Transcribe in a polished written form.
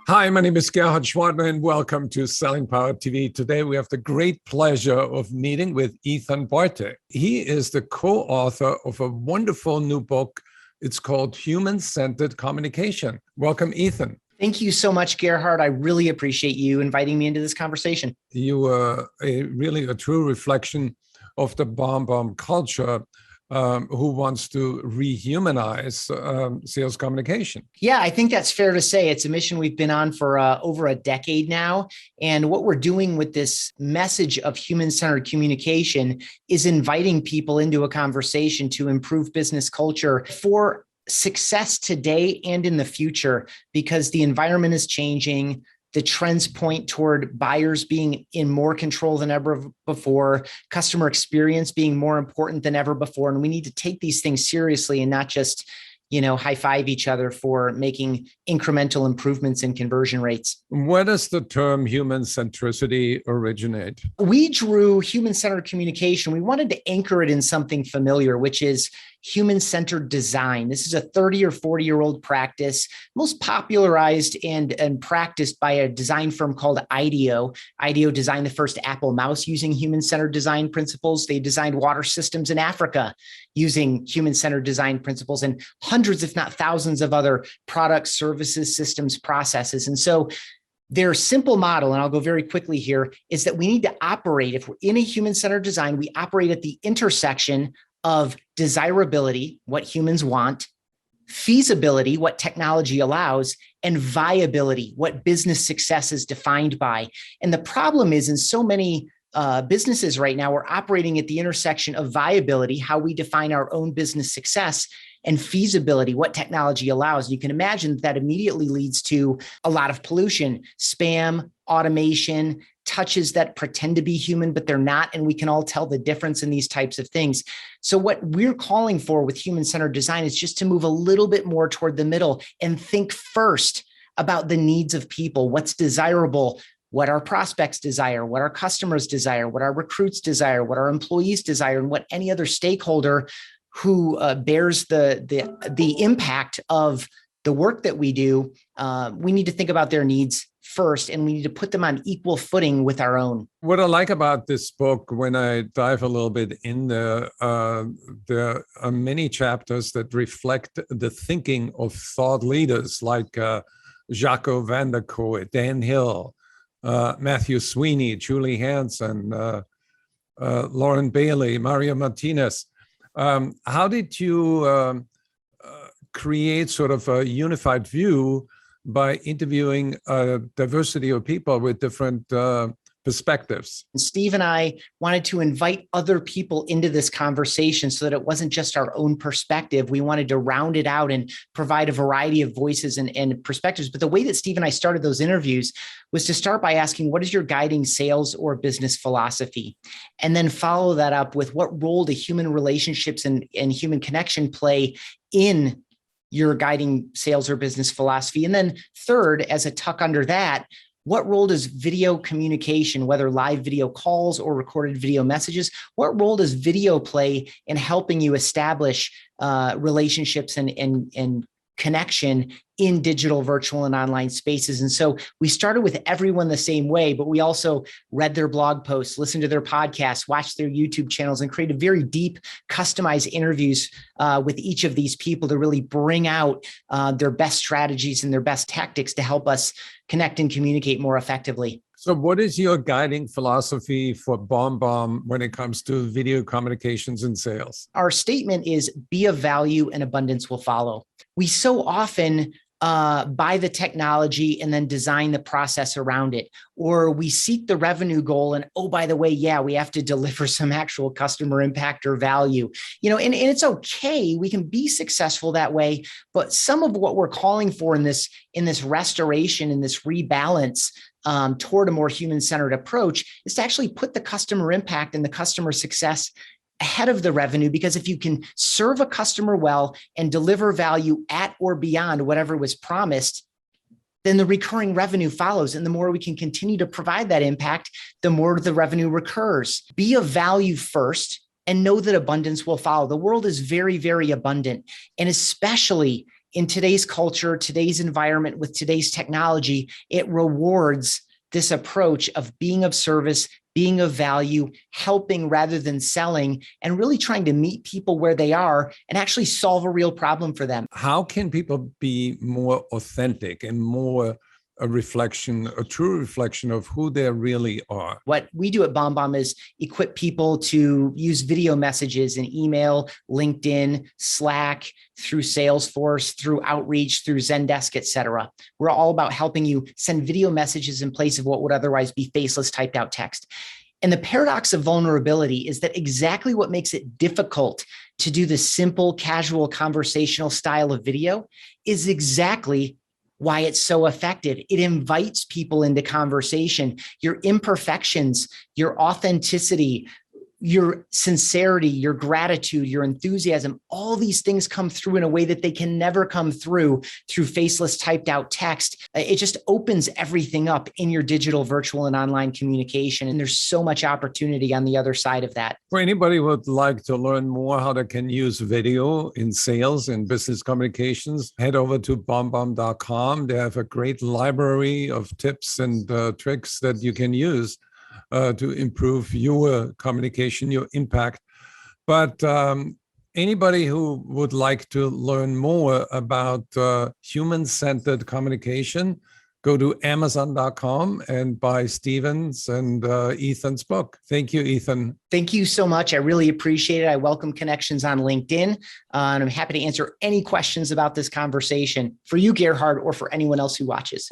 Hi, my name is Gerhard Schwartner, and welcome to Selling Power TV. Today, we have the great pleasure of meeting with Ethan Bartek. He is the co-author of a wonderful new book. It's called HumanCentered Communication. Welcome, Ethan. Thank you so much, Gerhard. I really appreciate you inviting me into this conversation. You are really a true reflection of the bomb culture. Who wants to rehumanize sales communication? Yeah, I think that's fair to say. It's a mission we've been on for over a decade now. And what we're doing with this message of human-centered communication is inviting people into a conversation to improve business culture for success today and in the future, because the environment is changing. The trends point toward buyers being in more control than ever before, customer experience being more important than ever before. And we need to take these things seriously and not just, high five each other for making incremental improvements in conversion rates. Where does the term human centricity originate? We drew human-centered communication. We wanted to anchor it in something familiar, which is human-centered design. This is a 30 or 40-year-old practice, most popularized and practiced by a design firm called IDEO. IDEO designed the first Apple mouse using human-centered design principles. They designed water systems in Africa using human-centered design principles, and hundreds, if not thousands, of other products, services, systems, processes. And so their simple model, and I'll go very quickly here, is that we need to operate, if we're in a human-centered design, we operate at the intersection of desirability, what humans want, feasibility, what technology allows, and viability, what business success is defined by. And the problem is, in so many businesses right now, we're operating at the intersection of viability, how we define our own business success, and feasibility, what technology allows. You can imagine that immediately leads to a lot of pollution, spam, automation, touches that pretend to be human, but they're not. And we can all tell the difference in these types of things. So what we're calling for with human-centered design is just to move a little bit more toward the middle and think first about the needs of people, what's desirable, what our prospects desire, what our customers desire, what our recruits desire, what our employees desire, and what any other stakeholder who bears the impact of the work that we do. We need to think about their needs first, and we need to put them on equal footing with our own. What I like about this book, when I dive a little bit in there are many chapters that reflect the thinking of thought leaders like Jacco van der Kooi, Dan Hill, Matthew Sweeney, Julie Hansen, Lauren Bailey, Mario Martinez. How did you create sort of a unified view by interviewing a diversity of people with different perspectives? Steve and I wanted to invite other people into this conversation so that it wasn't just our own perspective. We wanted to round it out and provide a variety of voices and perspectives. But the way that Steve and I started those interviews was to start by asking, what is your guiding sales or business philosophy? And then follow that up with, what role do human relationships and human connection play in your guiding sales or business philosophy? And then third, as a tuck under that, what role does video communication, whether live video calls or recorded video messages, what role does video play in helping you establish relationships and connection in digital, virtual, and online spaces? And so we started with everyone the same way, but we also read their blog posts, listened to their podcasts, watched their YouTube channels, and created very deep, customized interviews with each of these people to really bring out their best strategies and their best tactics to help us connect and communicate more effectively. So what is your guiding philosophy for BombBomb when it comes to video communications and sales? Our statement is, be of value and abundance will follow. We so often buy the technology and then design the process around it, or we seek the revenue goal and, oh, by the way, yeah, we have to deliver some actual customer impact or value, and it's okay. We can be successful that way, but some of what we're calling for in this restoration, in this rebalance toward a more human-centered approach, is to actually put the customer impact and the customer success ahead of the revenue, because if you can serve a customer well and deliver value at or beyond whatever was promised, then the recurring revenue follows. And the more we can continue to provide that impact, the more the revenue recurs. Be of value first and know that abundance will follow. The world is very, very abundant. And especially In today's culture, today's environment, with today's technology, it rewards this approach of being of service, being of value, helping rather than selling, and really trying to meet people where they are and actually solve a real problem for them. How can people be more authentic and more a true reflection of who they really are? What we do at BombBomb is equip people to use video messages in email, LinkedIn, Slack, through Salesforce, through Outreach, through Zendesk, et cetera. We're all about helping you send video messages in place of what would otherwise be faceless typed out text. And the paradox of vulnerability is that exactly what makes it difficult to do the simple, casual, conversational style of video is exactly why it's so effective. It invites people into conversation. Your imperfections, your authenticity, your sincerity, your gratitude, your enthusiasm, all these things come through in a way that they can never come through faceless typed out text. It just opens everything up in your digital, virtual, and online communication. And there's so much opportunity on the other side of that. For anybody who would like to learn more how they can use video in sales and business communications, head over to bombbomb.com. They have a great library of tips and tricks that you can use to improve your communication, your impact. But anybody who would like to learn more about human-centered communication, go to amazon.com and buy Stephen's and Ethan's book. Thank you, Ethan. Thank you so much. I really appreciate it. I welcome connections on LinkedIn, and I'm happy to answer any questions about this conversation for you, Gerhard, or for anyone else who watches.